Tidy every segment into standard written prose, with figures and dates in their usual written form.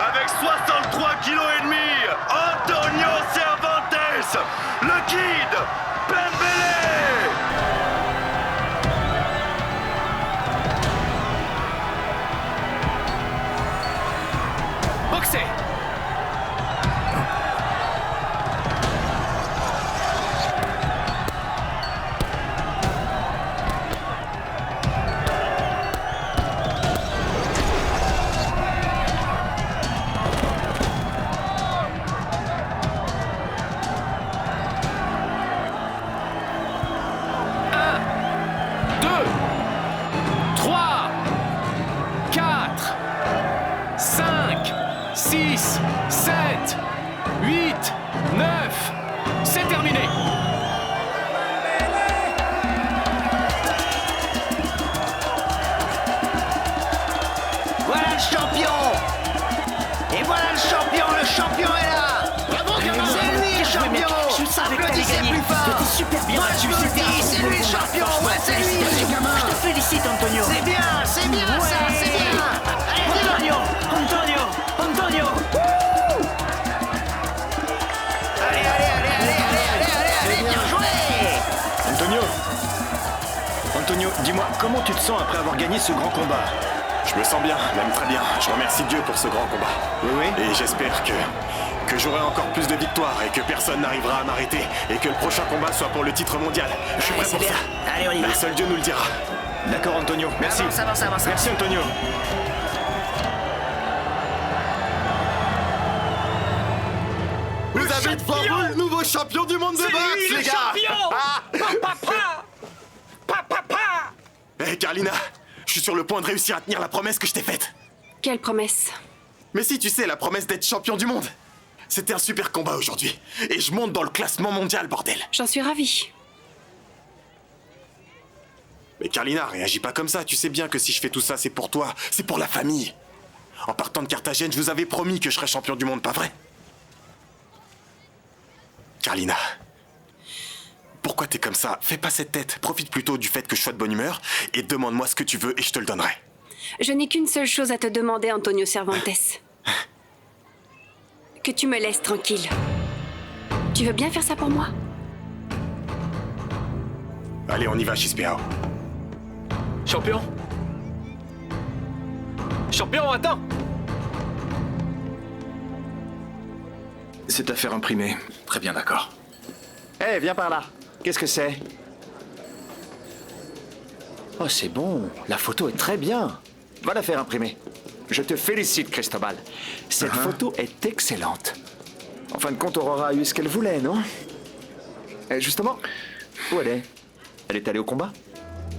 avec 63 kilos et demi, Antonio Cervantes, le Kid Pembele. Boxer. C'est terminé. Voilà le champion. Et voilà le champion est là. Bravo, gamin. C'est lui le champion. Je savais que t'allais Applaudissez gagner. plus fort. T'étais super bien Moi battu, je vous le c'était dis, c'est lui le champion. Ouais, c'est lui. Je te félicite, Antonio. C'est bien ça, c'est bien. Allez, dis-le. Antonio. Allez, bien joué. Antonio, dis-moi, comment tu te sens après avoir gagné ce grand combat? Je me sens bien, même très bien. Je remercie Dieu pour ce grand combat. Oui. Et j'espère que j'aurai encore plus de victoires et que personne n'arrivera à m'arrêter et que le prochain combat soit pour le titre mondial. Je suis prêt pour ça. Allez, on y va. Mais seul Dieu nous le dira. D'accord, Antonio, merci. Avance. Merci, Antonio. Vous avez devant vous le nouveau champion du monde de boxe, les gars. Hé, Carlina, je suis sur le point de réussir à tenir la promesse que je t'ai faite. Quelle promesse? Mais si, tu sais, la promesse d'être champion du monde. C'était un super combat aujourd'hui. Et je monte dans le classement mondial, bordel. J'en suis ravie. Mais Carlina, réagis pas comme ça. Tu sais bien que si je fais tout ça, c'est pour toi. C'est pour la famille. En partant de Carthagène, je vous avais promis que je serais champion du monde, pas vrai? Carlina, pourquoi t'es comme ça? Fais pas cette tête. Profite plutôt du fait que je sois de bonne humeur et demande-moi ce que tu veux et je te le donnerai. Je n'ai qu'une seule chose à te demander, Antonio Cervantes. Que tu me laisses tranquille. Tu veux bien faire ça pour moi? Allez, on y va, Chispiao. Champion. Attends. C'est affaire imprimée. Très bien, d'accord. Hé, viens par là. Qu'est-ce que c'est? Oh, c'est bon. La photo est très bien. Va la faire imprimer. Je te félicite, Cristobal. Cette photo est excellente. En fin de compte, Aurora a eu ce qu'elle voulait, non? Et justement, où elle est? Elle est allée au combat?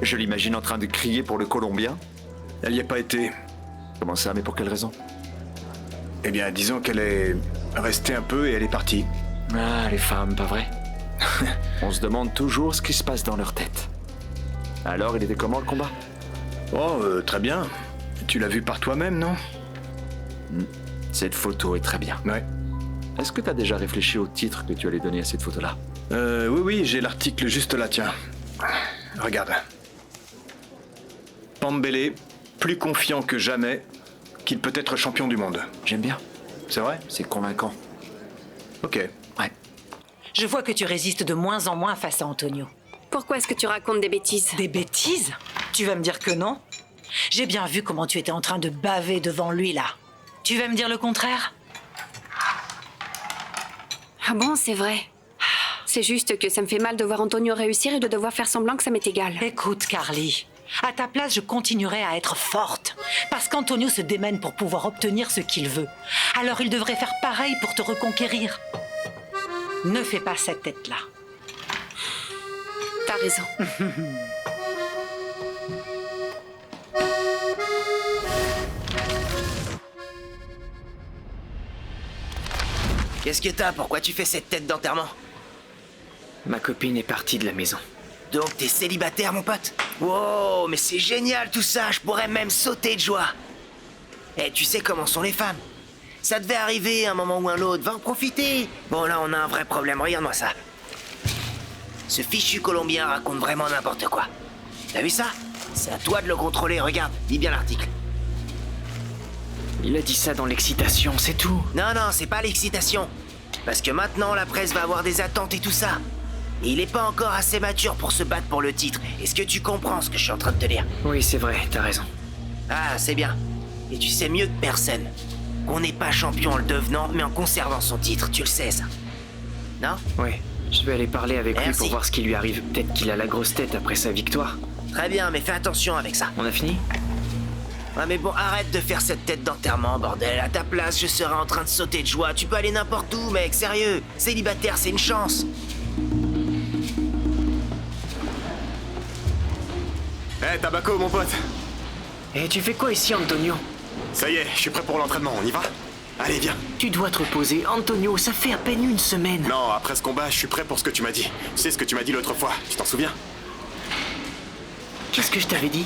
Je l'imagine en train de crier pour le Colombien. Elle n'y a pas été. Comment ça, mais pour quelle raison? Eh bien, disons qu'elle est restée un peu et elle est partie. Ah, les femmes, pas vrai? On se demande toujours ce qui se passe dans leur tête. Alors, il était comment le combat? Oh, très bien. Tu l'as vu par toi-même, non? Cette photo est très bien. Ouais. Est-ce que tu as déjà réfléchi au titre que tu allais donner à cette photo-là? Oui, j'ai l'article juste là, tiens. Regarde. Pembele, plus confiant que jamais qu'il peut être champion du monde. J'aime bien. C'est vrai? C'est convaincant. Ok. Ouais. Je vois que tu résistes de moins en moins face à Antonio. Pourquoi est-ce que tu racontes des bêtises? Des bêtises? Tu vas me dire que non? J'ai bien vu comment tu étais en train de baver devant lui, là. Tu vas me dire le contraire? Ah bon, c'est vrai. C'est juste que ça me fait mal de voir Antonio réussir et de devoir faire semblant que ça m'est égal. Écoute, Carly. À ta place, je continuerai à être forte. Parce qu'Antonio se démène pour pouvoir obtenir ce qu'il veut. Alors il devrait faire pareil pour te reconquérir. Ne fais pas cette tête-là. T'as raison. Qu'est-ce que t'as? Pourquoi tu fais cette tête d'enterrement? Ma copine est partie de la maison. Donc t'es célibataire, mon pote? Wow, mais c'est génial tout ça, je pourrais même sauter de joie. Eh, tu sais comment sont les femmes? Ça devait arriver un moment ou un autre, va en profiter. Bon, là, on a un vrai problème, regarde-moi ça. Ce fichu Colombien raconte vraiment n'importe quoi. T'as vu ça? C'est à toi de le contrôler, regarde, lis bien l'article. Il a dit ça dans l'excitation, c'est tout. Non, non, c'est pas l'excitation. Parce que maintenant, la presse va avoir des attentes et tout ça. Et il est pas encore assez mature pour se battre pour le titre. Est-ce que tu comprends ce que je suis en train de te dire? Oui, c'est vrai, t'as raison. Ah, c'est bien. Et tu sais mieux que personne qu'on n'est pas champion en le devenant, mais en conservant son titre, tu le sais ça. Non? Oui, je vais aller parler avec lui Merci. pour voir ce qui lui arrive. Peut-être qu'il a la grosse tête après sa victoire. Très bien, mais fais attention avec ça. On a fini? Ouais, mais bon, arrête de faire cette tête d'enterrement, bordel. À ta place, je serais en train de sauter de joie. Tu peux aller n'importe où, mec, sérieux. Célibataire, c'est une chance. Hé, Tabaco, mon pote. Et tu fais quoi ici, Antonio? Ça y est, je suis prêt pour l'entraînement, on y va? Allez, viens. Tu dois te reposer, Antonio, ça fait à peine une semaine. Non, après ce combat, je suis prêt pour ce que tu m'as dit. Tu sais ce que tu m'as dit l'autre fois, tu t'en souviens? Qu'est-ce que je t'avais dit?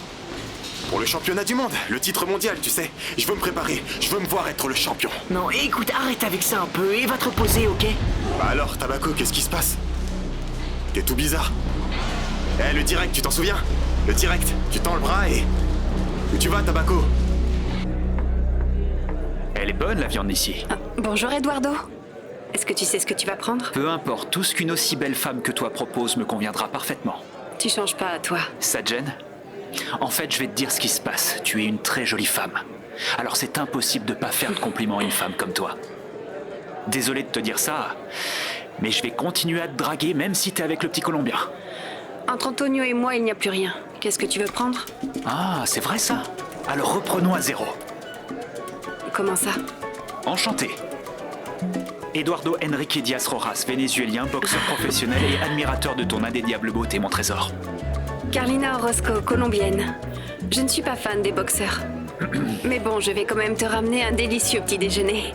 Pour le championnat du monde, le titre mondial, tu sais. Je veux me préparer, je veux me voir être le champion. Non, écoute, arrête avec ça un peu et va te reposer, ok? Bah alors, Tabaco, qu'est-ce qui se passe? T'es tout bizarre. Eh, le direct, tu t'en souviens? Le direct, tu tends le bras et... Où tu vas, Tabaco? Elle est bonne, la viande ici. Bonjour Eduardo. Est-ce que tu sais ce que tu vas prendre? Peu importe, tout ce qu'une aussi belle femme que toi propose me conviendra parfaitement. Tu changes pas, toi. Ça te gêne? En fait, je vais te dire ce qui se passe. Tu es une très jolie femme. Alors c'est impossible de pas faire de compliments à une femme comme toi. Désolé de te dire ça, mais je vais continuer à te draguer même si t'es avec le petit Colombien. Entre Antonio et moi, il n'y a plus rien. Qu'est-ce que tu veux prendre? Ah, c'est vrai ça? Alors reprenons à zéro. Comment ça? Enchanté. Eduardo Enrique Diaz Rojas, vénézuélien, boxeur professionnel et admirateur de ton indéniable beauté, mon trésor. Carlina Orozco, colombienne. Je ne suis pas fan des boxeurs. Mais bon, je vais quand même te ramener un délicieux petit déjeuner.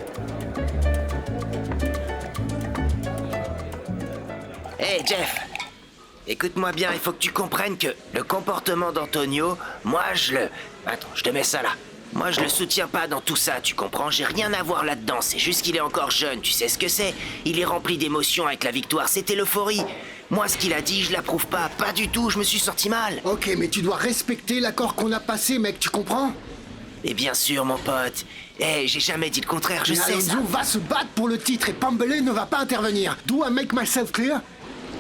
Hé, Jeff. Écoute-moi bien, il faut que tu comprennes que le comportement d'Antonio, moi je le... Attends, je te mets ça là. Moi je le soutiens pas dans tout ça, tu comprends? J'ai rien à voir là-dedans, c'est juste qu'il est encore jeune, tu sais ce que c'est? Il est rempli d'émotions avec la victoire, c'était l'euphorie. Moi ce qu'il a dit, je l'approuve pas du tout, je me suis senti mal. Ok, mais tu dois respecter l'accord qu'on a passé, mec, tu comprends? Et bien sûr, mon pote. J'ai jamais dit le contraire, je sais ça. Alonso va se battre pour le titre et Pambele ne va pas intervenir. Do I make myself clear?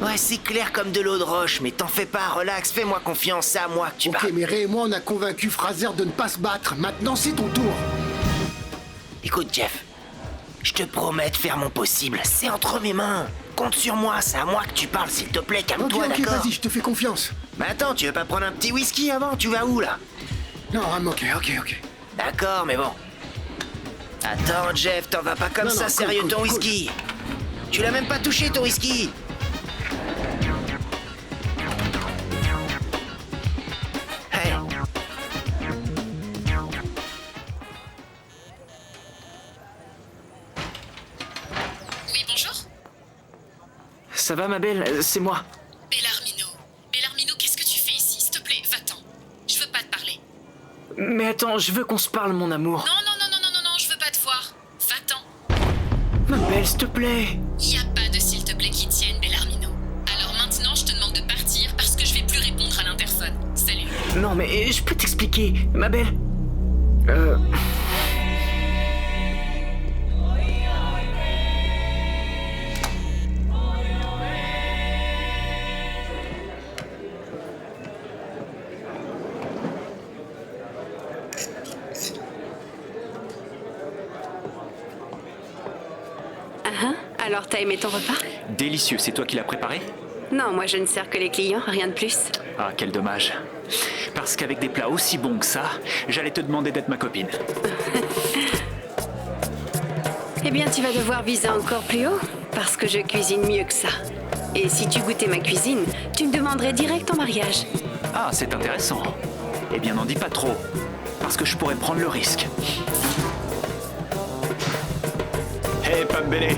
Ouais, c'est clair comme de l'eau de roche, mais t'en fais pas, relax, fais-moi confiance, c'est à moi que tu Ok, parles. mais Ray et moi, on a convaincu Fraser de ne pas se battre. Maintenant, c'est ton tour. Écoute, Jeff, je te promets de faire mon possible, c'est entre mes mains. Compte sur moi, c'est à moi que tu parles, s'il te plaît, Ok, calme-toi, ok, d'accord? vas-y, je te fais confiance. Mais attends, tu veux pas prendre un petit whisky avant? Tu vas où, là? Non, ok. D'accord, mais bon. Attends, Jeff, t'en vas pas comme Non, ça, non, sérieux, cool, ton cool. whisky. Tu l'as même pas touché, ton whisky. Hey. Oui, bonjour. Ça va, ma belle? C'est moi. Bellarmino. Bellarmino, qu'est-ce que tu fais ici? S'il te plaît, va-t'en. Je veux pas te parler. Mais attends, je veux qu'on se parle, mon amour. Non, je veux pas te voir. Va-t'en. Ma belle, s'il te plaît. Y a pas de s'il te plaît qui tienne, Bellarmino. Alors maintenant, je te demande de partir parce que je vais plus répondre à l'interphone. Salut. Non, mais je peux t'expliquer, ma belle. Alors, t'as aimé ton repas? Délicieux, c'est toi qui l'as préparé? Non, moi je ne sers que les clients, rien de plus. Ah, quel dommage. Parce qu'avec des plats aussi bons que ça, j'allais te demander d'être ma copine. Eh bien, tu vas devoir viser encore plus haut, parce que je cuisine mieux que ça. Et si tu goûtais ma cuisine, tu me demanderais direct en mariage. Ah, c'est intéressant. Eh bien, n'en dis pas trop, parce que je pourrais prendre le risque. Hé, Pambele,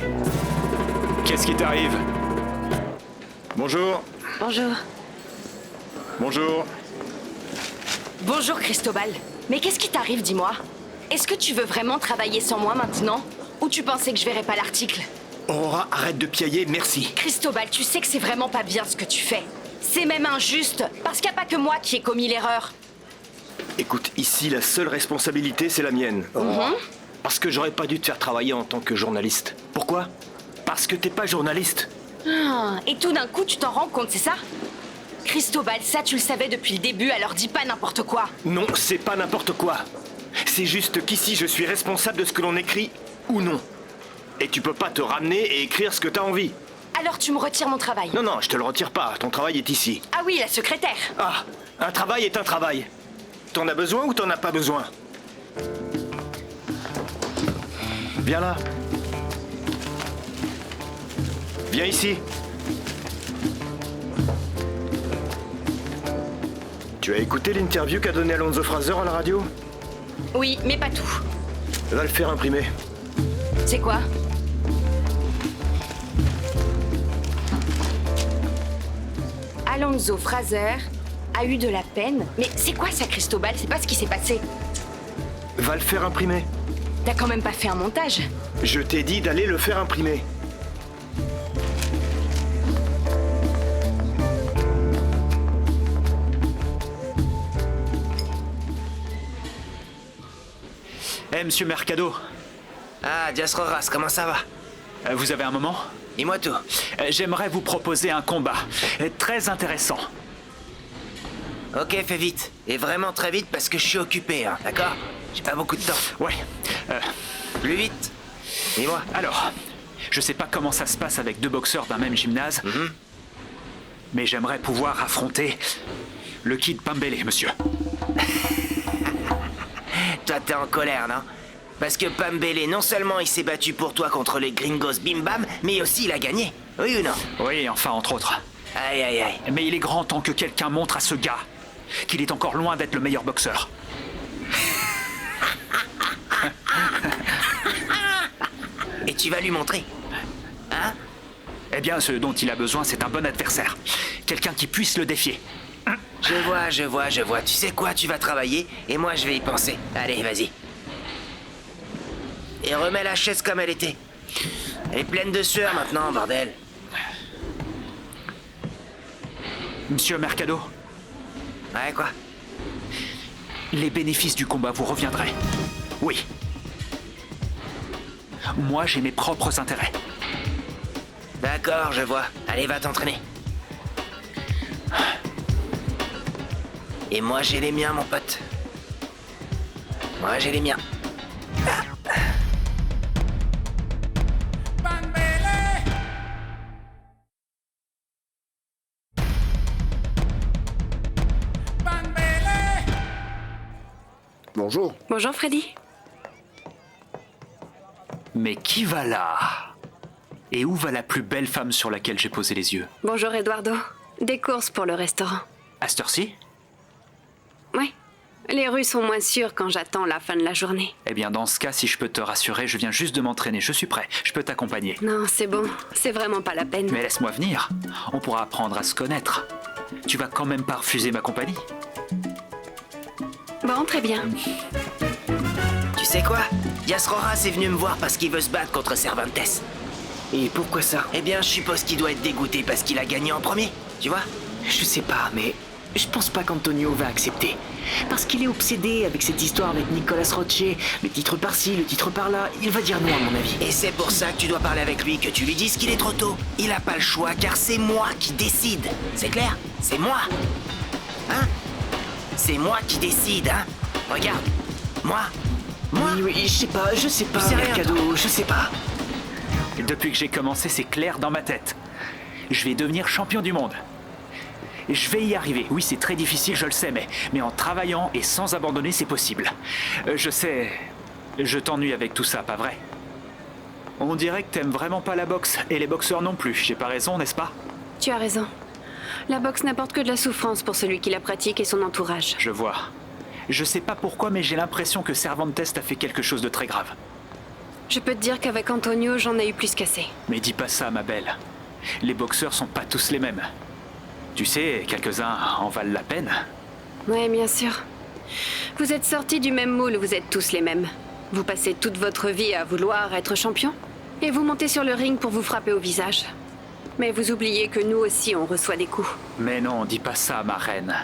qu'est-ce qui t'arrive? Bonjour. Bonjour. Bonjour. Bonjour Cristobal. Mais qu'est-ce qui t'arrive, dis-moi? Est-ce que tu veux vraiment travailler sans moi maintenant? Ou tu pensais que je verrais pas l'article? Aurora, arrête de piailler, merci. Cristobal, tu sais que c'est vraiment pas bien ce que tu fais. C'est même injuste, parce qu'il n'y a pas que moi qui ai commis l'erreur. Écoute, ici, la seule responsabilité, c'est la mienne. Parce que j'aurais pas dû te faire travailler en tant que journaliste. Pourquoi? Parce que t'es pas journaliste. Ah, et tout d'un coup, tu t'en rends compte, c'est ça? Cristobal, ça tu le savais depuis le début, alors dis pas n'importe quoi. Non, c'est pas n'importe quoi. C'est juste qu'ici, je suis responsable de ce que l'on écrit ou non. Et tu peux pas te ramener et écrire ce que t'as envie. Alors tu me retires mon travail. Non, non, je te le retire pas. Ton travail est ici. Ah oui, la secrétaire. Ah, un travail est un travail. T'en as besoin ou t'en as pas besoin? Viens là. Viens ici. Tu as écouté l'interview qu'a donné Alonso Fraser à la radio? Oui, mais pas tout. Va le faire imprimer. C'est quoi? Alonso Fraser a eu de la peine. Mais c'est quoi ça, Cristobal? C'est pas ce qui s'est passé. Va le faire imprimer. T'as quand même pas fait un montage? Je t'ai dit d'aller le faire imprimer. Monsieur Mercado. Ah, Dias Roras, comment ça va? Vous avez un moment? Dis-moi tout. J'aimerais vous proposer un combat. Très intéressant. Ok, fais vite. Et vraiment très vite parce que je suis occupé, hein, d'accord? J'ai pas beaucoup de temps. Ouais. Plus vite. Dis-moi. Alors, je sais pas comment ça se passe avec deux boxeurs d'un même gymnase, mais j'aimerais pouvoir affronter le Kid Pambele, monsieur. Toi, t'es en colère, non? Parce que Pambele, non seulement il s'est battu pour toi contre les Gringos Bim Bam, mais aussi il a gagné. Oui ou non? Oui, enfin, entre autres. Aïe, aïe, aïe. Mais il est grand temps que quelqu'un montre à ce gars qu'il est encore loin d'être le meilleur boxeur. Et tu vas lui montrer? Hein? Eh bien, ce dont il a besoin, c'est un bon adversaire. Quelqu'un qui puisse le défier. Je vois. Tu sais quoi? Tu vas travailler et moi je vais y penser. Allez, vas-y. Et remets la chaise comme elle était. Elle est pleine de sueur maintenant, bordel. Monsieur Mercado. Ouais, quoi? Les bénéfices du combat vous reviendraient. Oui. Moi, j'ai mes propres intérêts. D'accord, je vois. Allez, va t'entraîner. Et moi, j'ai les miens, mon pote. Moi, j'ai les miens. Bonjour. Bonjour, Freddy. Mais qui va là? Et où va la plus belle femme sur laquelle j'ai posé les yeux? Bonjour, Eduardo. Des courses pour le restaurant. À cette heure-ci? Oui. Les rues sont moins sûres quand j'attends la fin de la journée. Eh bien, dans ce cas, si je peux te rassurer, je viens juste de m'entraîner. Je suis prêt. Je peux t'accompagner. Non, c'est bon. C'est vraiment pas la peine. Mais laisse-moi venir. On pourra apprendre à se connaître. Tu vas quand même pas refuser ma compagnie? Bon, très bien. Tu sais quoi? Dias Roras est venu me voir parce qu'il veut se battre contre Cervantes. Et pourquoi ça? Eh bien, je suppose qu'il doit être dégoûté parce qu'il a gagné en premier, tu vois? Je sais pas, mais je pense pas qu'Antonio va accepter. Parce qu'il est obsédé avec cette histoire avec Nicolas Roche, le titre par-ci, le titre par-là. Il va dire non, à mon avis. Et c'est pour ça que tu dois parler avec lui, que tu lui dises qu'il est trop tôt. Il a pas le choix, car c'est moi qui décide. C'est clair? C'est moi. Hein? C'est moi qui décide, hein? Regarde. Moi. Oui, je sais pas, Tu sais rien, Mercado, je sais pas. Depuis que j'ai commencé, c'est clair dans ma tête. Je vais devenir champion du monde. Et je vais y arriver. Oui, c'est très difficile, je le sais, mais en travaillant et sans abandonner, c'est possible. Je sais, je t'ennuie avec tout ça, pas vrai? On dirait que t'aimes vraiment pas la boxe, et les boxeurs non plus. J'ai pas raison, n'est-ce pas? Tu as raison. La boxe n'apporte que de la souffrance pour celui qui la pratique et son entourage. Je vois. Je sais pas pourquoi, mais j'ai l'impression que Cervantes a fait quelque chose de très grave. Je peux te dire qu'avec Antonio, j'en ai eu plus qu'assez. Mais dis pas ça, ma belle. Les boxeurs sont pas tous les mêmes. Tu sais, quelques-uns en valent la peine. Ouais, bien sûr. Vous êtes sortis du même moule, vous êtes tous les mêmes. Vous passez toute votre vie à vouloir être champion, et vous montez sur le ring pour vous frapper au visage. Mais vous oubliez que nous aussi, on reçoit des coups. Mais non, dis pas ça, ma reine.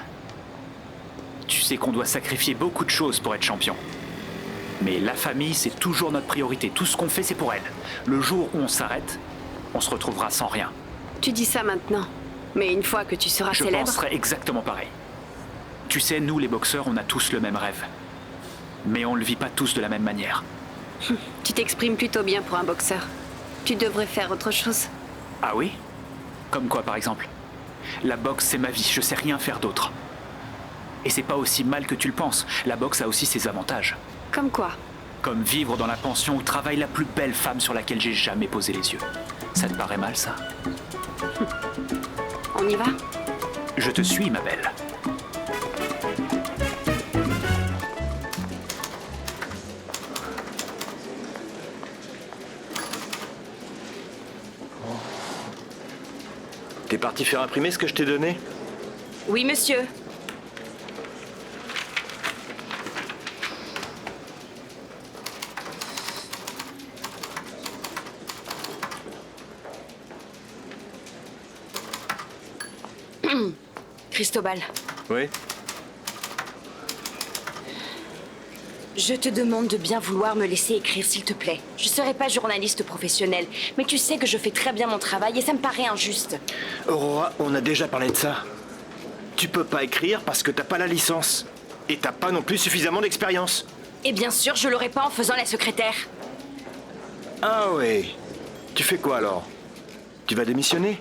Tu sais qu'on doit sacrifier beaucoup de choses pour être champion. Mais la famille, c'est toujours notre priorité. Tout ce qu'on fait, c'est pour elle. Le jour où on s'arrête, on se retrouvera sans rien. Tu dis ça maintenant. Mais une fois que tu seras Je célèbre... penserai exactement pareil. Tu sais, nous, les boxeurs, on a tous le même rêve. Mais on le vit pas tous de la même manière. Tu t'exprimes plutôt bien pour un boxeur. Tu devrais faire autre chose. Ah oui? Comme quoi, par exemple? La boxe, c'est ma vie. Je sais rien faire d'autre. Et c'est pas aussi mal que tu le penses. La boxe a aussi ses avantages. Comme quoi? Comme vivre dans la pension où travaille la plus belle femme sur laquelle j'ai jamais posé les yeux. Ça te paraît mal, ça? On y va? Je te suis, ma belle. T'es parti faire imprimer ce que je t'ai donné? Oui, monsieur. Cristobal, Oui. je te demande de bien vouloir me laisser écrire, s'il te plaît. Je serai pas journaliste professionnel, mais tu sais que je fais très bien mon travail et ça me paraît injuste. Aurora, on a déjà parlé de ça. Tu peux pas écrire parce que t'as pas la licence. Et t'as pas non plus suffisamment d'expérience. Et bien sûr, je l'aurai pas en faisant la secrétaire. Ah oui. Tu fais quoi alors? Tu vas démissionner?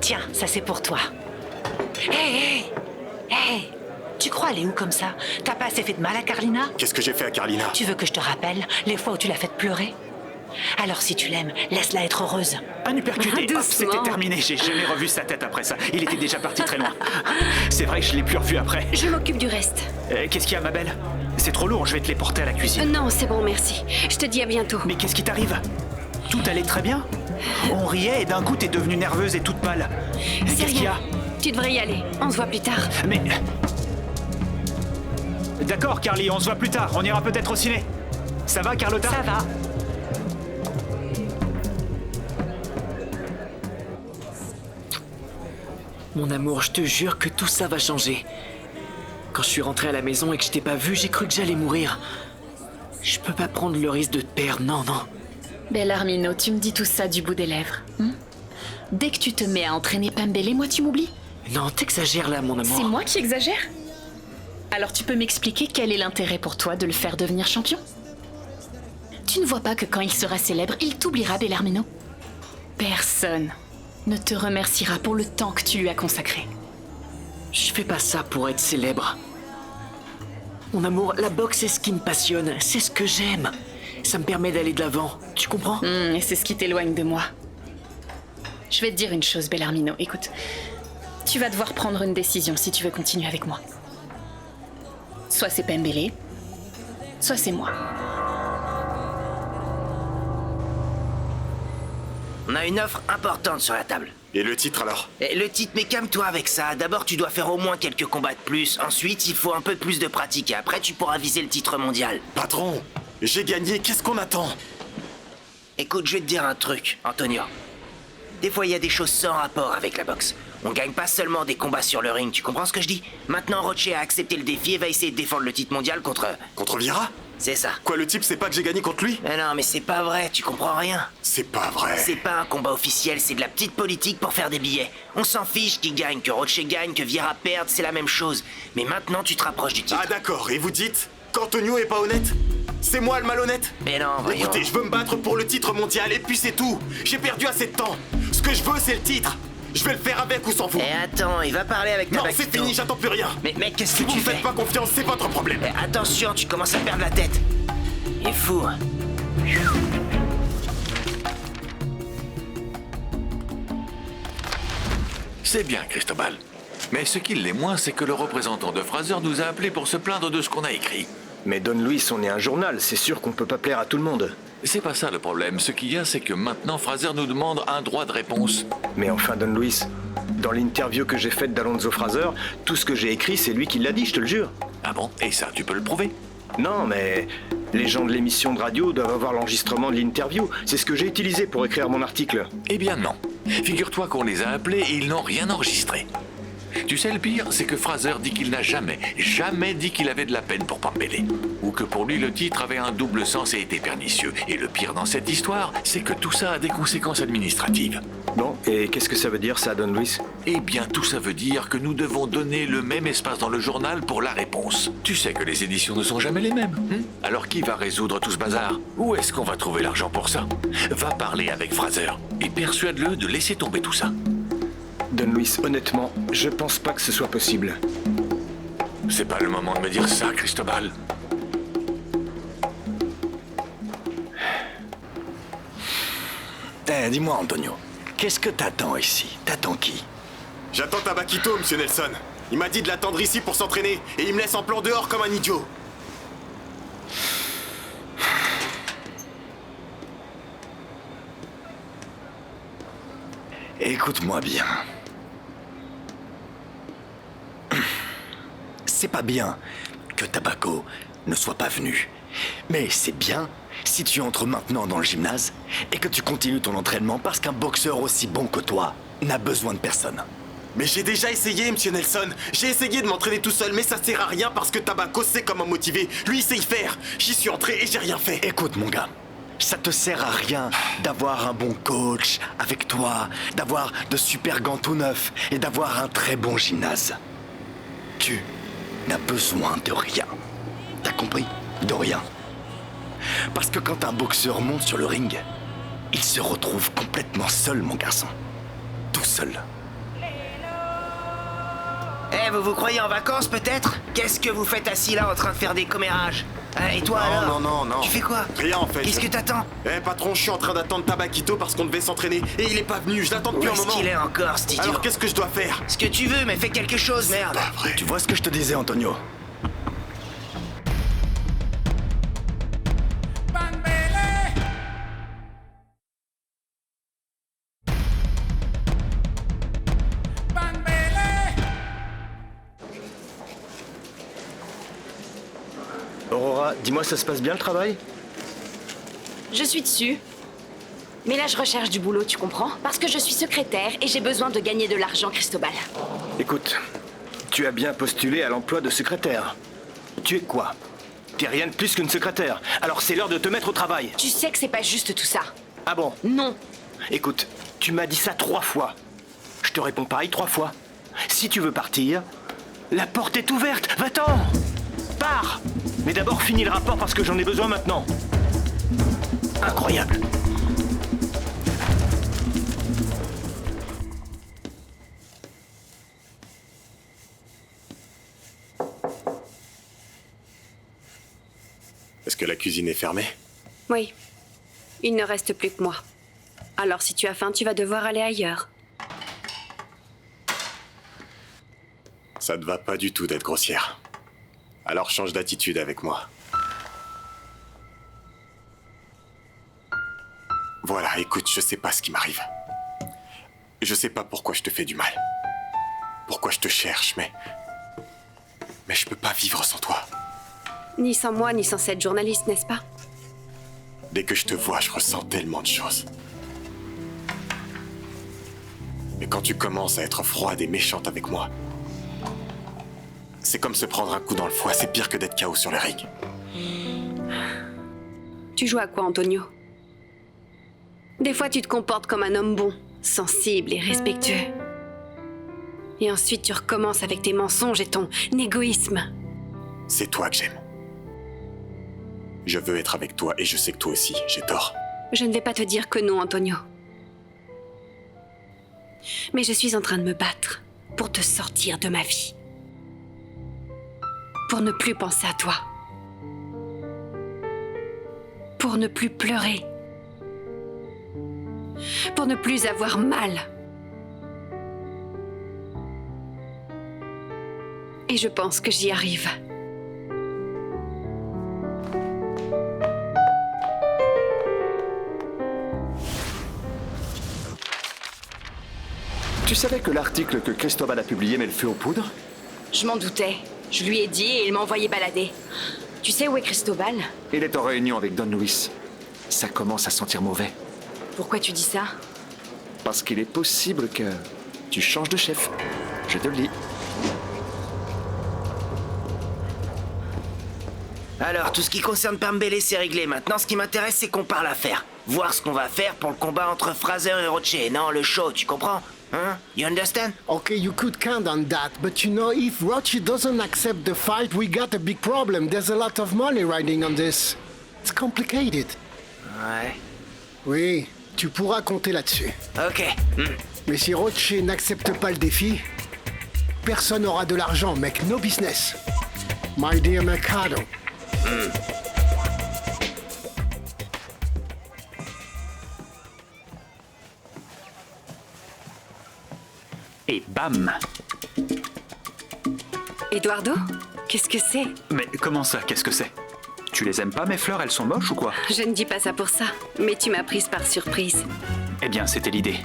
Tiens, ça c'est pour toi. Hé, tu crois aller où comme ça? T'as pas assez fait de mal à Carlina? Qu'est-ce que j'ai fait à Carlina? Tu veux que je te rappelle les fois où tu l'as fait pleurer? Alors si tu l'aimes, laisse-la être heureuse. Un uppercut et hop, Doucement. c'était terminé. J'ai jamais revu sa tête après ça. Il était déjà parti très loin. C'est vrai que je l'ai plus revu après. Je m'occupe du reste. Qu'est-ce qu'il y a, ma belle? C'est trop lourd, je vais te les porter à la cuisine. Non, c'est bon, merci. Je te dis à bientôt. Mais qu'est-ce qui t'arrive? Tout allait très bien. On riait et d'un coup t'es devenue nerveuse et toute pâle. C'est Qu'est-ce qu'il y a? rien. Tu devrais y aller. On se voit plus tard. Mais... D'accord, Carly, on se voit plus tard. On ira peut-être au ciné. Ça va, Carlotta? Ça va. Mon amour, je te jure que tout ça va changer. Quand je suis rentré à la maison et que je t'ai pas vu, j'ai cru que j'allais mourir. Je peux pas prendre le risque de te perdre, non, non. Bellarmino, tu me dis tout ça du bout des lèvres. Dès que tu te mets à entraîner Pambélé, moi tu m'oublies. Non, t'exagères là, mon amour. C'est moi qui exagère? Alors tu peux m'expliquer quel est l'intérêt pour toi de le faire devenir champion? Tu ne vois pas que quand il sera célèbre, il t'oubliera, Bellarmino? Personne ne te remerciera pour le temps que tu lui as consacré. Je fais pas ça pour être célèbre. Mon amour, la boxe, c'est ce qui me passionne. C'est ce que j'aime. Ça me permet d'aller de l'avant. Tu comprends? Et c'est ce qui t'éloigne de moi. Je vais te dire une chose, Bellarmino. Écoute, tu vas devoir prendre une décision si tu veux continuer avec moi. Soit c'est Pambélé, soit c'est moi. On a une offre importante sur la table. Et le titre alors? Et le titre, mais calme-toi avec ça. D'abord, tu dois faire au moins quelques combats de plus. Ensuite, il faut un peu plus de pratique. Et après, tu pourras viser le titre mondial. Patron, j'ai gagné, qu'est-ce qu'on attend? Écoute, je vais te dire un truc, Antonio. Des fois, il y a des choses sans rapport avec la boxe. On gagne pas seulement des combats sur le ring, tu comprends ce que je dis? Maintenant, Roche a accepté le défi et va essayer de défendre le titre mondial contre... Contre Vieira? C'est ça. Quoi, le type sait pas que j'ai gagné contre lui? Mais non, mais c'est pas vrai, tu comprends rien. C'est pas vrai. C'est pas un combat officiel, c'est de la petite politique pour faire des billets. On s'en fiche qui gagne, que Roche gagne, que Vieira perde, c'est la même chose. Mais maintenant, tu te rapproches du titre. Ah d'accord, et vous dites qu'Antonio est pas honnête? C'est moi le malhonnête? Mais non, voyons. Écoutez, je veux me battre pour le titre mondial et puis c'est tout. J'ai perdu assez de temps. Ce que je veux, c'est le titre. Je vais le faire avec ou sans vous. Eh attends, il va parler avec Non, Tabakito. c'est fini, j'attends plus rien. Mais mec, qu'est-ce que Si vous tu me fais? faites pas confiance, c'est votre problème. Eh, attention, tu commences à perdre la tête. Il est fou. Hein. C'est bien, Cristobal. Mais ce qui l'est moins, c'est que le représentant de Fraser nous a appelés pour se plaindre de ce qu'on a écrit. Mais Don Luis, on est un journal, c'est sûr qu'on peut pas plaire à tout le monde. C'est pas ça le problème. Ce qu'il y a, c'est que maintenant, Fraser nous demande un droit de réponse. Mais enfin, Don Luis, dans l'interview que j'ai faite d'Alonso Fraser, tout ce que j'ai écrit, c'est lui qui l'a dit, je te le jure. Ah bon? Et ça, tu peux le prouver? Non, mais Les gens de l'émission de radio doivent avoir l'enregistrement de l'interview. C'est ce que j'ai utilisé pour écrire mon article. Eh bien non. Figure-toi qu'on les a appelés et ils n'ont rien enregistré. Tu sais, le pire, c'est que Fraser dit qu'il n'a jamais dit qu'il avait de la peine pour Pambélé. Ou que pour lui, le titre avait un double sens et était pernicieux. Et le pire dans cette histoire, c'est que tout ça a des conséquences administratives. Bon, et qu'est-ce que ça veut dire, ça, Don Luis? Eh bien, tout ça veut dire que nous devons donner le même espace dans le journal pour la réponse. Tu sais que les éditions ne sont jamais les mêmes. Alors qui va résoudre tout ce bazar? Où est-ce qu'on va trouver l'argent pour ça? Va parler avec Fraser et persuade-le de laisser tomber tout ça. Don Luis, honnêtement, je pense pas que ce soit possible. C'est pas le moment de me dire ça, Cristobal. Dis-moi, Antonio, qu'est-ce que t'attends ici? T'attends qui? J'attends Tabaquito, monsieur Nelson. Il m'a dit de l'attendre ici pour s'entraîner, et il me laisse en plan dehors comme un idiot. Écoute-moi bien. C'est pas bien que Tabaco ne soit pas venu. Mais c'est bien si tu entres maintenant dans le gymnase et que tu continues ton entraînement parce qu'un boxeur aussi bon que toi n'a besoin de personne. Mais j'ai déjà essayé, monsieur Nelson. J'ai essayé de m'entraîner tout seul, mais ça sert à rien parce que Tabaco sait comment me motiver. Lui, il sait y faire. J'y suis entré et j'ai rien fait. Écoute, mon gars. Ça te sert à rien d'avoir un bon coach avec toi, d'avoir de super gants tout neufs et d'avoir un très bon gymnase. Tu n'as besoin de rien. T'as compris? De rien. Parce que quand un boxeur monte sur le ring, il se retrouve complètement seul, mon garçon. Tout seul. Eh, vous vous croyez en vacances, peut-être? Qu'est-ce que vous faites assis là en train de faire des commérages? Et toi, alors? Non. Tu fais quoi? Rien, en fait. Qu'est-ce que t'attends? Eh, patron, je suis en train d'attendre Tabaquito parce qu'on devait s'entraîner. Et il est pas venu, je l'attends depuis un moment. Où est-ce qu'il est encore, cet idiot? Alors, qu'est-ce que je dois faire? Ce que tu veux, mais fais quelque chose, merde. Pas vrai. Tu vois ce que je te disais, Antonio? Aurora, dis-moi, ça se passe bien le travail? Je suis dessus. Mais là, je recherche du boulot, tu comprends? Parce que je suis secrétaire et j'ai besoin de gagner de l'argent, Cristobal. Écoute, tu as bien postulé à l'emploi de secrétaire. Tu es quoi? T'es rien de plus qu'une secrétaire. Alors c'est l'heure de te mettre au travail. Tu sais que c'est pas juste tout ça. Ah bon? Non. Écoute, tu m'as dit ça 3 fois. Je te réponds pareil 3 fois. Si tu veux partir, la porte est ouverte. Va-t'en! Pars! Mais d'abord finis le rapport parce que j'en ai besoin maintenant. Incroyable. Est-ce que la cuisine est fermée? Oui. Il ne reste plus que moi. Alors si tu as faim, tu vas devoir aller ailleurs. Ça te va pas du tout d'être grossière. Alors change d'attitude avec moi. Voilà, écoute, je sais pas ce qui m'arrive. Je sais pas pourquoi je te fais du mal. Pourquoi je te cherche, mais je peux pas vivre sans toi. Ni sans moi, ni sans cette journaliste, n'est-ce pas? Dès que je te vois, je ressens tellement de choses. Mais quand tu commences à être froide et méchante avec moi, c'est comme se prendre un coup dans le foie, c'est pire que d'être KO sur le ring. Tu joues à quoi, Antonio? Des fois, tu te comportes comme un homme bon, sensible et respectueux. Et ensuite, tu recommences avec tes mensonges et ton égoïsme. C'est toi que j'aime. Je veux être avec toi et je sais que toi aussi, j'ai tort. Je ne vais pas te dire que non, Antonio. Mais je suis en train de me battre pour te sortir de ma vie. Pour ne plus penser à toi. Pour ne plus pleurer. Pour ne plus avoir mal. Et je pense que j'y arrive. Tu savais que l'article que Cristobal a publié met le feu aux poudres? Je m'en doutais. Je lui ai dit et il m'a envoyé balader. Tu sais où est Cristobal? Il est en réunion avec Don Luis. Ça commence à sentir mauvais. Pourquoi tu dis ça? Parce qu'il est possible que tu changes de chef. Je te le dis. Alors, tout ce qui concerne Pambele, c'est réglé. Maintenant, ce qui m'intéresse, c'est qu'on parle affaires. Voir ce qu'on va faire pour le combat entre Fraser et Roche. Non, le show, tu comprends? Hein? You understand? Okay, you could count on that, but you know, if Roche doesn't accept the fight, we got a big problem. There's a lot of money riding on this. It's complicated. Ouais. Oui, tu pourras compter là-dessus. Ok. Mais si Roche n'accepte pas le défi, personne n'aura de l'argent, mec. No business. My dear Mercado. Et bam! Eduardo, qu'est-ce que c'est? Mais comment ça, qu'est-ce que c'est? Tu les aimes pas, mes fleurs? Elles sont moches ou quoi? Je ne dis pas ça pour ça, mais tu m'as prise par surprise. Eh bien, c'était l'idée.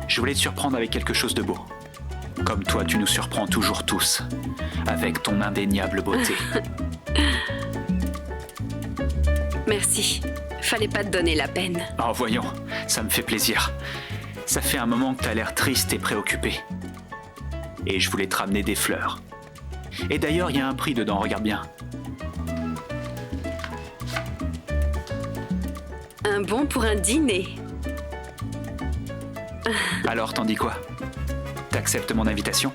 Je voulais te surprendre avec quelque chose de beau. Comme toi, tu nous surprends toujours tous. Avec ton indéniable beauté. Merci. Fallait pas te donner la peine. Oh, voyons, ça me fait plaisir. Ça fait un moment que t'as l'air triste et préoccupé. Et je voulais te ramener des fleurs. Et d'ailleurs, il y a un prix dedans, regarde bien. Un bon pour un dîner. Alors, t'en dis quoi? T'acceptes mon invitation?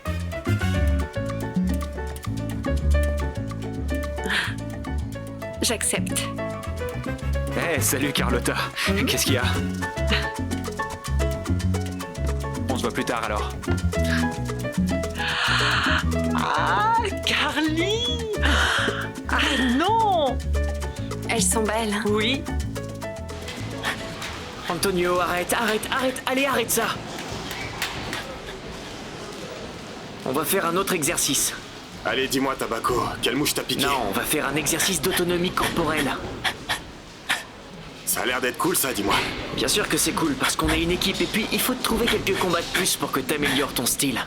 J'accepte. Eh, salut Carlotta. Qu'est-ce qu'il y a? On se voit plus tard alors. Ah, Carly! Ah non! Elles sont belles. Hein? Oui. Antonio, arrête. Allez, arrête ça. On va faire un autre exercice. Allez, dis-moi, Tabaco, quelle mouche t'as piqué? Non, on va faire un exercice d'autonomie corporelle. Ça a l'air d'être cool, ça, dis-moi. Bien sûr que c'est cool, parce qu'on est une équipe, et puis il faut te trouver quelques combats de plus pour que t'améliores ton style.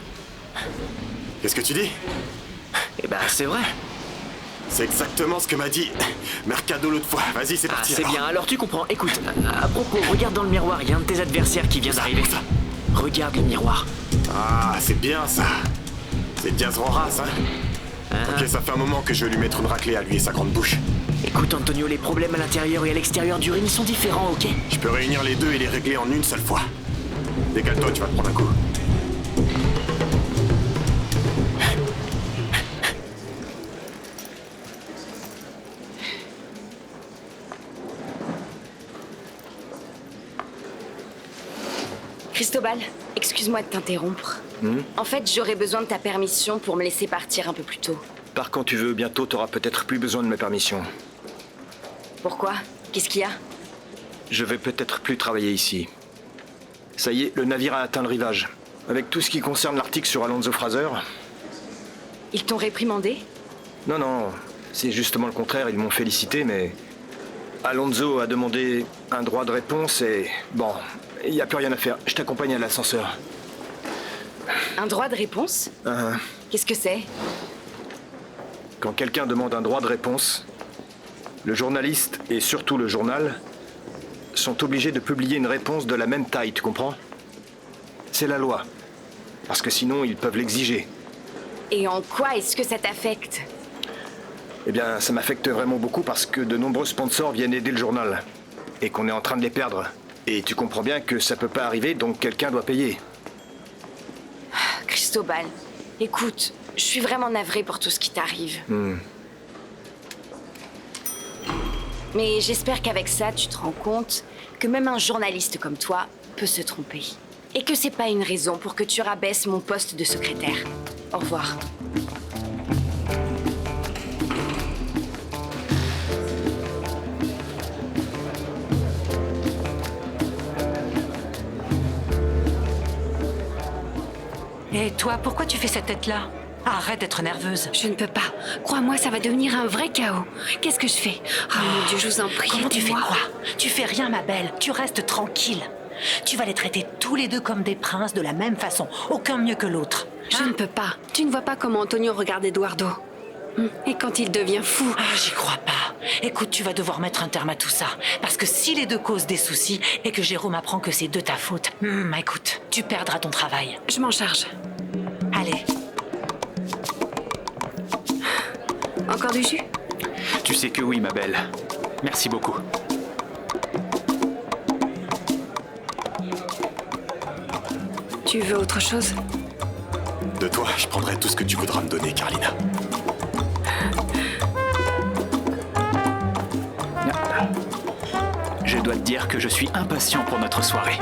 Qu'est-ce que tu dis? Eh ben, c'est vrai. C'est exactement ce que m'a dit Mercado l'autre fois. Vas-y, c'est parti. C'est bien, alors tu comprends. Écoute, à propos, regarde dans le miroir, il y a un de tes adversaires qui vient d'arriver. Regarde le miroir. Ah, c'est bien ça. C'est Diaz Rojas, hein? Ok, ça fait un moment que je vais lui mettre une raclée à lui et sa grande bouche. Écoute, Antonio, les problèmes à l'intérieur et à l'extérieur du ring sont différents, ok? Je peux réunir les deux et les régler en une seule fois. Décale-toi, tu vas te prendre un coup. Cristobal, excuse-moi de t'interrompre. En fait, j'aurais besoin de ta permission pour me laisser partir un peu plus tôt. Pars quand tu veux, bientôt t'auras peut-être plus besoin de ma permission. Pourquoi? Qu'est-ce qu'il y a? Je vais peut-être plus travailler ici. Ça y est, le navire a atteint le rivage. Avec tout ce qui concerne l'article sur Alonso Fraser... Ils t'ont réprimandé? Non, c'est justement le contraire, ils m'ont félicité, mais... Alonso a demandé un droit de réponse et... Bon, il n'y a plus rien à faire. Je t'accompagne à l'ascenseur. Un droit de réponse? Qu'est-ce que c'est? Quand quelqu'un demande un droit de réponse, le journaliste, et surtout le journal, sont obligés de publier une réponse de la même taille, tu comprends? C'est la loi. Parce que sinon, ils peuvent l'exiger. Et en quoi est-ce que ça t'affecte? Eh bien, ça m'affecte vraiment beaucoup parce que de nombreux sponsors viennent aider le journal. Et qu'on est en train de les perdre. Et tu comprends bien que ça peut pas arriver, donc quelqu'un doit payer. Cristobal, écoute, je suis vraiment navrée pour tout ce qui t'arrive. Mais j'espère qu'avec ça, tu te rends compte que même un journaliste comme toi peut se tromper. Et que c'est pas une raison pour que tu rabaisses mon poste de secrétaire. Au revoir. Et toi, pourquoi tu fais cette tête-là? Arrête d'être nerveuse. Je ne peux pas. Crois-moi, ça va devenir un vrai chaos. Qu'est-ce que je fais? Oh mon Dieu, je vous en prie. Comment tu fais aidez-moi. quoi? Tu fais rien, ma belle. Tu restes tranquille. Tu vas les traiter tous les deux comme des princes de la même façon. Aucun mieux que l'autre. Je ne peux pas. Tu ne vois pas comment Antonio regarde Eduardo. Et quand il devient fou? Ah, j'y crois pas. Écoute, tu vas devoir mettre un terme à tout ça. Parce que si les deux causent des soucis et que Jérôme apprend que c'est de ta faute, écoute, tu perdras ton travail. Je m'en charge. Allez. Encore du jus? Tu sais que oui, ma belle. Merci beaucoup. Tu veux autre chose? De toi, je prendrai tout ce que tu voudras me donner, Carlina. Je dois te dire que je suis impatient pour notre soirée.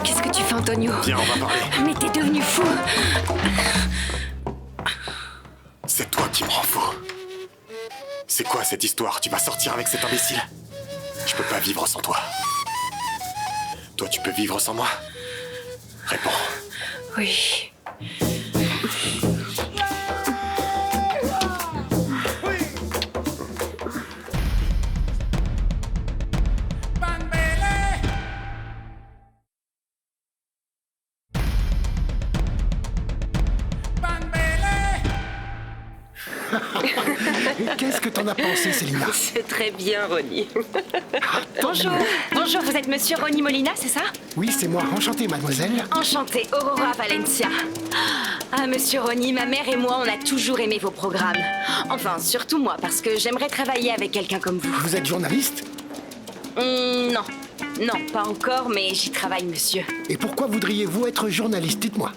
Qu'est-ce que tu fais, Antonio? Viens, on va parler. Mais t'es devenu fou! C'est toi qui me rends fou. C'est quoi cette histoire? Tu vas sortir avec cet imbécile? Je peux pas vivre sans toi. Toi, tu peux vivre sans moi? Réponds. Oui. Qu'est-ce que t'en as pensé, Célina? C'est très bien, Ronnie. Bonjour. Bonjour, vous êtes monsieur Ronnie Molina, c'est ça? Oui, c'est moi. Enchanté, mademoiselle. Enchantée, Aurora Valencia. Ah, monsieur Ronnie, ma mère et moi, on a toujours aimé vos programmes. Enfin, surtout moi, parce que j'aimerais travailler avec quelqu'un comme vous. Vous êtes journaliste? Non. Non, pas encore, mais j'y travaille, monsieur. Et pourquoi voudriez-vous être journaliste? Dites-moi.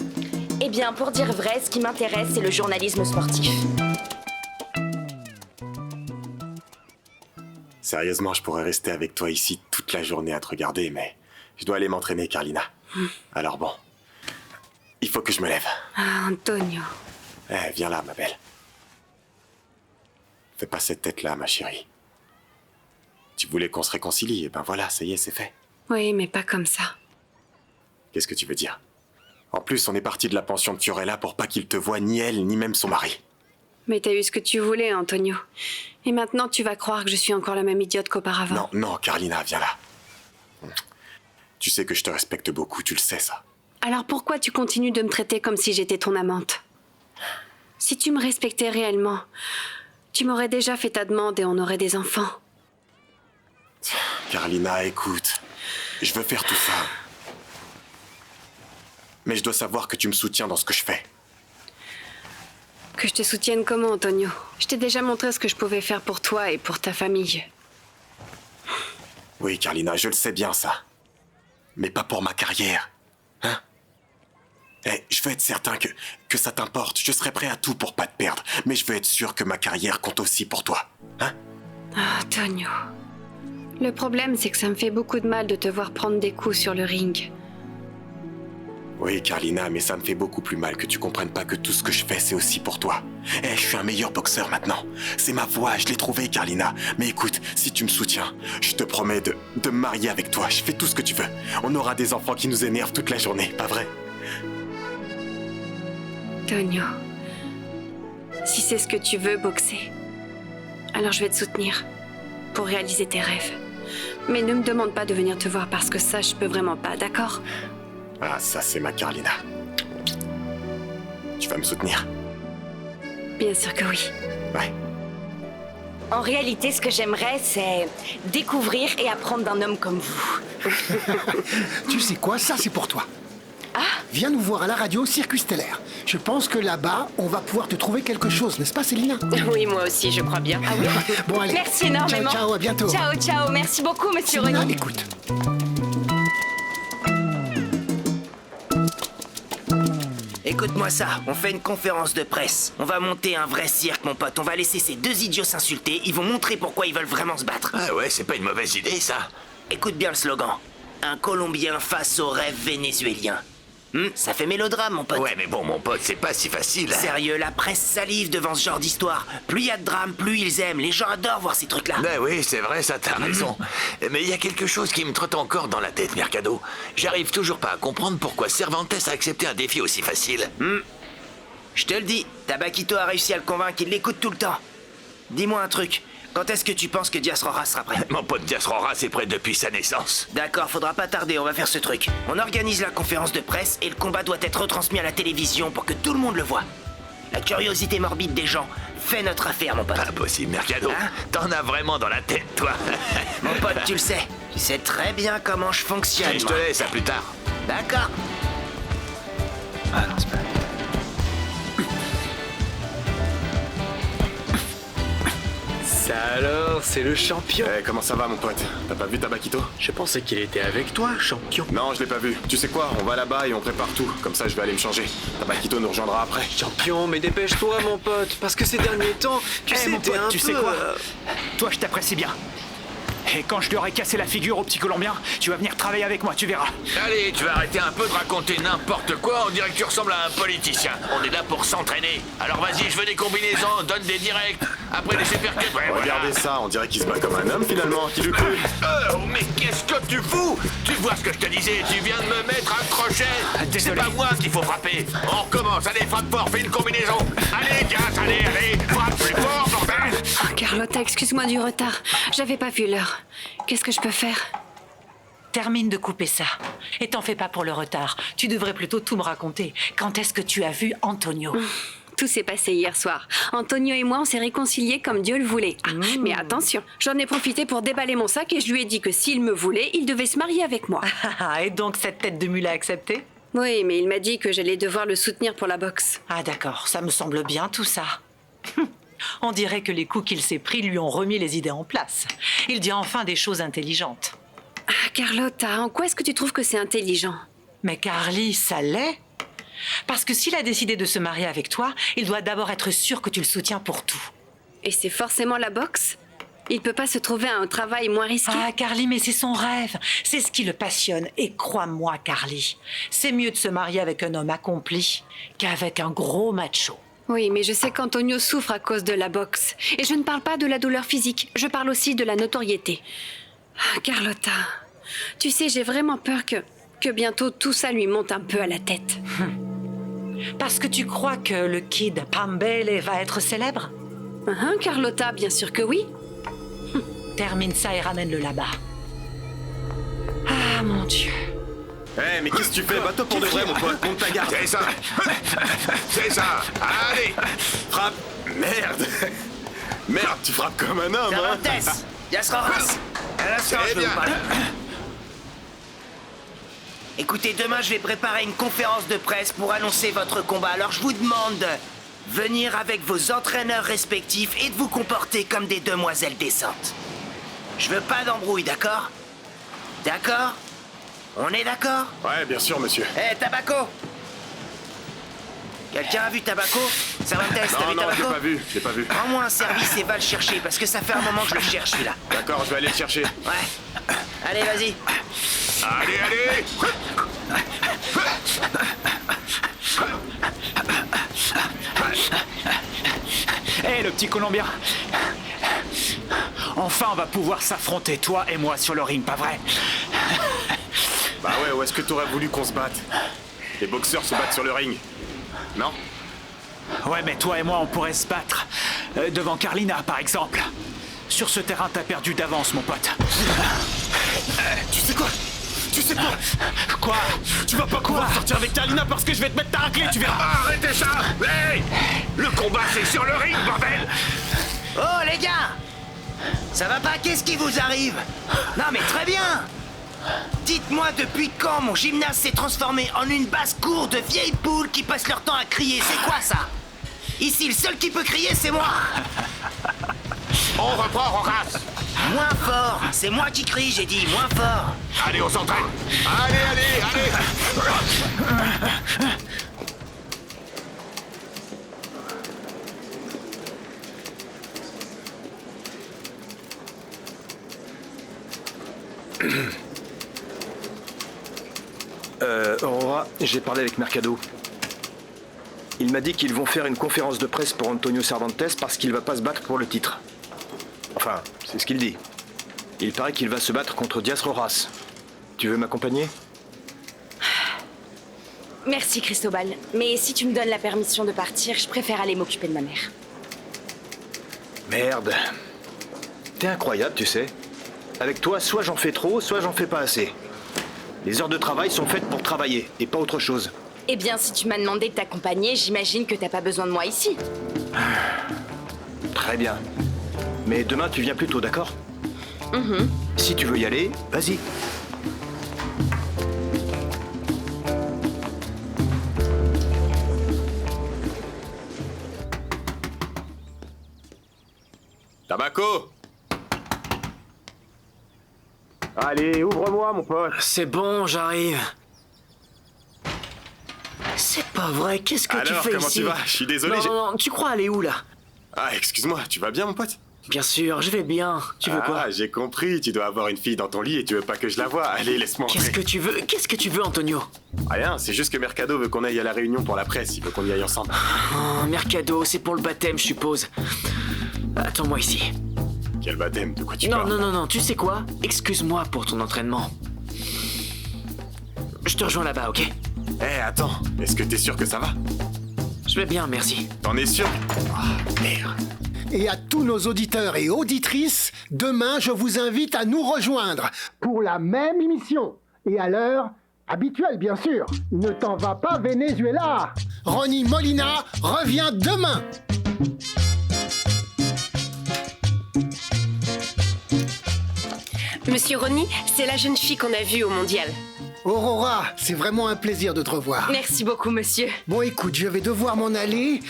Eh bien, pour dire vrai, ce qui m'intéresse, c'est le journalisme sportif. Sérieusement, je pourrais rester avec toi ici toute la journée à te regarder, mais je dois aller m'entraîner, Carlina. Alors bon, il faut que je me lève. Ah, Antonio. Eh, viens là, ma belle. Fais pas cette tête-là, ma chérie. Tu voulais qu'on se réconcilie, et ben voilà, ça y est, c'est fait. Oui, mais pas comme ça. Qu'est-ce que tu veux dire? En plus, on est parti de la pension de Fiorella pour pas qu'il te voie, ni elle, ni même son mari. Mais t'as eu ce que tu voulais, Antonio. Et maintenant, tu vas croire que je suis encore la même idiote qu'auparavant. Non, non, Carlina, viens là. Tu sais que je te respecte beaucoup, tu le sais, ça. Alors pourquoi tu continues de me traiter comme si j'étais ton amante? Si tu me respectais réellement, tu m'aurais déjà fait ta demande et on aurait des enfants. Carlina, écoute. Je veux faire tout ça. Mais je dois savoir que tu me soutiens dans ce que je fais. Que je te soutienne comment, Antonio? Je t'ai déjà montré ce que je pouvais faire pour toi et pour ta famille. Oui, Carlina, je le sais bien, ça. Mais pas pour ma carrière. Hein? Je veux être certain que ça t'importe. Je serai prêt à tout pour pas te perdre. Mais je veux être sûr que ma carrière compte aussi pour toi. Hein? Ah, Antonio. Le problème, c'est que ça me fait beaucoup de mal de te voir prendre des coups sur le ring. Oui, Carlina, mais ça me fait beaucoup plus mal que tu comprennes pas que tout ce que je fais, c'est aussi pour toi. Je suis un meilleur boxeur maintenant. C'est ma voie, je l'ai trouvée, Carlina. Mais écoute, si tu me soutiens, je te promets de me marier avec toi. Je fais tout ce que tu veux. On aura des enfants qui nous énervent toute la journée, pas vrai? Antonio, si c'est ce que tu veux, boxer, alors je vais te soutenir pour réaliser tes rêves. Mais ne me demande pas de venir te voir parce que ça, je peux vraiment pas, d'accord? Ah, ça, c'est ma Carlina. Tu vas me soutenir? Bien sûr que oui. Ouais. En réalité, ce que j'aimerais, c'est découvrir et apprendre d'un homme comme vous. Tu sais quoi? Ça, c'est pour toi. Ah? Viens nous voir à la radio Circuit Stellaire. Je pense que là-bas, on va pouvoir te trouver quelque chose, n'est-ce pas, Célina? Oui, moi aussi, je crois bien. Ah oui? Bon, allez. Merci énormément. Ciao, ciao, à bientôt. Ciao, ciao. Merci beaucoup, monsieur Célina, Ronnie. écoute. Écoute-moi ça, on fait une conférence de presse. On va monter un vrai cirque, mon pote. On va laisser ces deux idiots s'insulter. Ils vont montrer pourquoi ils veulent vraiment se battre. Ah ouais, c'est pas une mauvaise idée, ça. Écoute bien le slogan. Un Colombien face au rêve vénézuélien. Ça fait mélodrame, mon pote. Ouais, mais bon, mon pote, c'est pas si facile. Hein. Sérieux, la presse salive devant ce genre d'histoire. Plus il y a de drame, plus ils aiment. Les gens adorent voir ces trucs-là. Ben oui, c'est vrai, ça, t'as raison. Mais il y a quelque chose qui me trotte encore dans la tête, Mercado. J'arrive toujours pas à comprendre pourquoi Cervantes a accepté un défi aussi facile. Je te le dis, Tabaquito a réussi à le convaincre, il l'écoute tout le temps. Dis-moi un truc, quand est-ce que tu penses que Diaz Roras sera prêt? Mon pote Diaz Roras est prêt depuis sa naissance. D'accord, faudra pas tarder, on va faire ce truc. On organise la conférence de presse et le combat doit être retransmis à la télévision pour que tout le monde le voie. La curiosité morbide des gens fait notre affaire, mon pote. Impossible, Mercado. Hein? T'en as vraiment dans la tête, toi. Mon pote, tu le sais. Tu sais très bien comment je fonctionne. Et je te moi. laisse, à plus tard. D'accord. Ah non, c'est pas... Ça alors, c'est le champion. Eh, comment ça va, mon pote? T'as pas vu Tabaquito? Je pensais qu'il était avec toi, champion. Non, je l'ai pas vu. Tu sais quoi? On va là-bas et on prépare tout. Comme ça, je vais aller me changer. Tabaquito nous rejoindra après. Champion, mais dépêche-toi, mon pote, parce que ces derniers temps, tu sais, mon t'es pote, un tu peu... sais quoi Toi, je t'apprécie bien. Et quand je lui aurai cassé la figure au petit Colombien, tu vas venir travailler avec moi, tu verras. Allez, tu vas arrêter un peu de raconter n'importe quoi. On dirait que tu ressembles à un politicien. On est là pour s'entraîner. Alors vas-y, je veux des combinaisons, donne des directs. Après les supercuts, ouais, Regardez voilà. ça, on dirait qu'il se bat comme un homme finalement. Qui lui cru? Oh, mais qu'est-ce que tu fous? Tu vois ce que je te disais, tu viens de me mettre un crochet. C'est Désolé. pas moi qu'il faut frapper. On recommence, allez, frappe fort, fais une combinaison. Allez, Diaz, allez, frappe plus fort, bordel. Oh, Carlotta, excuse-moi du retard. J'avais pas vu l'heure. Qu'est-ce que je peux faire? Termine de couper ça. Et t'en fais pas pour le retard. Tu devrais plutôt tout me raconter. Quand est-ce que tu as vu Antonio? Tout s'est passé hier soir. Antonio et moi, on s'est réconciliés comme Dieu le voulait. Ah, mais attention, j'en ai profité pour déballer mon sac et je lui ai dit que s'il me voulait, il devait se marier avec moi. Et donc cette tête de mule a accepté? Oui, mais il m'a dit que j'allais devoir le soutenir pour la boxe. Ah d'accord, ça me semble bien tout ça. On dirait que les coups qu'il s'est pris lui ont remis les idées en place. Il dit enfin des choses intelligentes. Ah, Carlotta, en quoi est-ce que tu trouves que c'est intelligent? Mais Carly, ça l'est. Parce que s'il a décidé de se marier avec toi, il doit d'abord être sûr que tu le soutiens pour tout. Et c'est forcément la boxe? Il peut pas se trouver un travail moins risqué? Ah, Carly, mais c'est son rêve. C'est ce qui le passionne. Et crois-moi, Carly, c'est mieux de se marier avec un homme accompli qu'avec un gros macho. Oui, mais je sais qu'Antonio souffre à cause de la boxe. Et je ne parle pas de la douleur physique, je parle aussi de la notoriété. Ah, Carlotta, tu sais, j'ai vraiment peur que bientôt tout ça lui monte un peu à la tête. Parce que tu crois que le kid Pambele va être célèbre? Carlotta, bien sûr que oui. Termine ça et ramène-le là-bas. Ah, mon Dieu. Eh, mais qu'est-ce que tu fais? Bats-toi pour de vrai, mon pote. Monte ta garde. C'est ça. C'est ça. Allez. Frappe. Merde. Merde, tu frappes comme un homme, hein? Cervantes, Diaz Roras. À l'instant, C'est je vais bien. vous parler. Écoutez, demain, je vais préparer une conférence de presse pour annoncer votre combat. Alors, je vous demande de venir avec vos entraîneurs respectifs et de vous comporter comme des demoiselles décentes. Je veux pas d'embrouille, d'accord? D'accord? On est d'accord? Ouais, bien sûr, monsieur. Eh, Tabaco! Quelqu'un a vu Tabaco? Cervantes, t'as vu Non, je Tabaco? l'ai pas vu, je l'ai pas vu. Prends-moi un service et va le chercher, parce que ça fait un moment que je le cherche, celui-là. D'accord, je vais aller le chercher. Ouais. Allez, vas-y. Allez, allez. Hé, le petit Colombien. Enfin, on va pouvoir s'affronter, toi et moi, sur le ring, pas vrai? Bah ouais, où est-ce que t'aurais voulu qu'on se batte? Les boxeurs se battent sur le ring. Non? Ouais, mais toi et moi, on pourrait se battre. Devant Carlina, par exemple. Sur ce terrain, t'as perdu d'avance, mon pote. Tu sais quoi? Tu sais quoi? Quoi? Tu vas pas pouvoir sortir avec Carlina parce que je vais te mettre ta raclée, tu verras! Arrêtez ça. Hey. Le combat, c'est sur le ring, bordel. Oh, les gars! Ça va pas? Qu'est-ce qui vous arrive? Non, mais très bien! Dites-moi depuis quand mon gymnase s'est transformé en une basse-cour de vieilles poules qui passent leur temps à crier. C'est quoi ça? Ici, le seul qui peut crier, c'est moi! On reprend, Roras. Moins fort! C'est moi qui crie, j'ai dit, moins fort! Allez, on s'entraîne. Allez, allez, allez. Aurora, j'ai parlé avec Mercado. Il m'a dit qu'ils vont faire une conférence de presse pour Antonio Cervantes parce qu'il va pas se battre pour le titre. Enfin, c'est ce qu'il dit. Il paraît qu'il va se battre contre Diaz Roras. Tu veux m'accompagner? Merci, Cristobal. Mais si tu me donnes la permission de partir, je préfère aller m'occuper de ma mère. Merde. T'es incroyable, tu sais. Avec toi, soit j'en fais trop, soit j'en fais pas assez. Les heures de travail sont faites pour travailler, et pas autre chose. Eh bien, si tu m'as demandé de t'accompagner, j'imagine que t'as pas besoin de moi ici. Très bien. Mais demain, tu viens plus tôt, d'accord? Si tu veux y aller, vas-y. Tabaco! Allez, ouvre-moi, mon pote. C'est bon, j'arrive. C'est pas vrai, qu'est-ce que tu Alors, fais comment ici? tu vas? Je suis désolé, j'ai... Non, tu crois aller où, là? Ah, excuse-moi, tu vas bien, mon pote? Bien sûr, je vais bien. Tu veux quoi? Ah, j'ai compris, tu dois avoir une fille dans ton lit et tu veux pas que je la voie. Allez, laisse-moi entrer. Qu'est-ce que tu veux, Antonio? Rien, c'est juste que Mercado veut qu'on aille à la réunion pour la presse, il veut qu'on y aille ensemble. Oh, Mercado, c'est pour le baptême, je suppose. Attends-moi ici. Quel baptême? De quoi tu parles? Non, tu sais quoi? Excuse-moi pour ton entraînement. Je te rejoins là-bas, ok? Eh, attends, est-ce que t'es sûr que ça va? Je vais bien, merci. T'en es sûr? Ah, merde. Et à tous nos auditeurs et auditrices, demain, je vous invite à nous rejoindre pour la même émission. Et à l'heure habituelle, bien sûr. Ne t'en va pas, Venezuela. Ronnie Molina revient demain. Monsieur Ronnie, c'est la jeune fille qu'on a vue au mondial. Aurora, c'est vraiment un plaisir de te revoir. Merci beaucoup, monsieur. Bon, écoute, je vais devoir m'en aller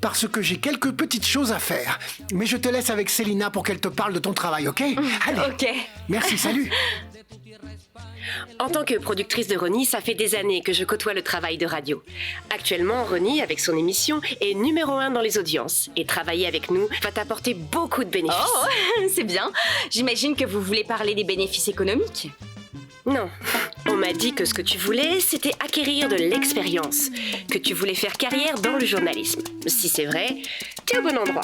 parce que j'ai quelques petites choses à faire. Mais je te laisse avec Célina pour qu'elle te parle de ton travail, ok? Allez. Ok. Merci, salut. En tant que productrice de Ronnie, ça fait des années que je côtoie le travail de radio. Actuellement, Ronnie, avec son émission, est numéro 1 dans les audiences. Et travailler avec nous va t'apporter beaucoup de bénéfices. Oh, c'est bien. J'imagine que vous voulez parler des bénéfices économiques. Non. On m'a dit que ce que tu voulais, c'était acquérir de l'expérience. Que tu voulais faire carrière dans le journalisme. Si c'est vrai, t'es au bon endroit.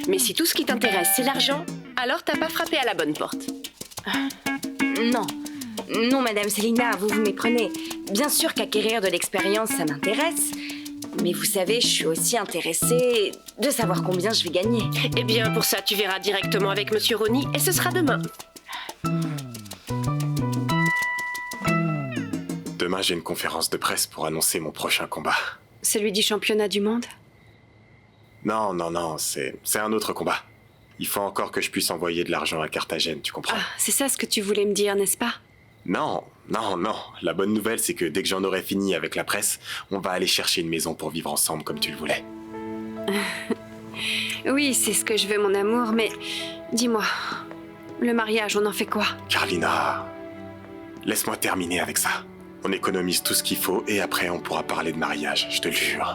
Mais si tout ce qui t'intéresse, c'est l'argent, alors t'as pas frappé à la bonne porte. Non. Non, Madame Célina, vous vous méprenez. Bien sûr qu'acquérir de l'expérience, ça m'intéresse. Mais vous savez, je suis aussi intéressée de savoir combien je vais gagner. Eh bien, pour ça, tu verras directement avec Monsieur Ronnie et ce sera demain. Demain, j'ai une conférence de presse pour annoncer mon prochain combat. Celui du championnat du monde? Non, c'est un autre combat. Il faut encore que je puisse envoyer de l'argent à Carthagène, tu comprends? Ah, c'est ça ce que tu voulais me dire, n'est-ce pas? Non. La bonne nouvelle, c'est que dès que j'en aurai fini avec la presse, on va aller chercher une maison pour vivre ensemble comme tu le voulais. Oui, c'est ce que je veux, mon amour, mais dis-moi, le mariage, on en fait quoi? Carlina, laisse-moi terminer avec ça. On économise tout ce qu'il faut et après on pourra parler de mariage, je te le jure.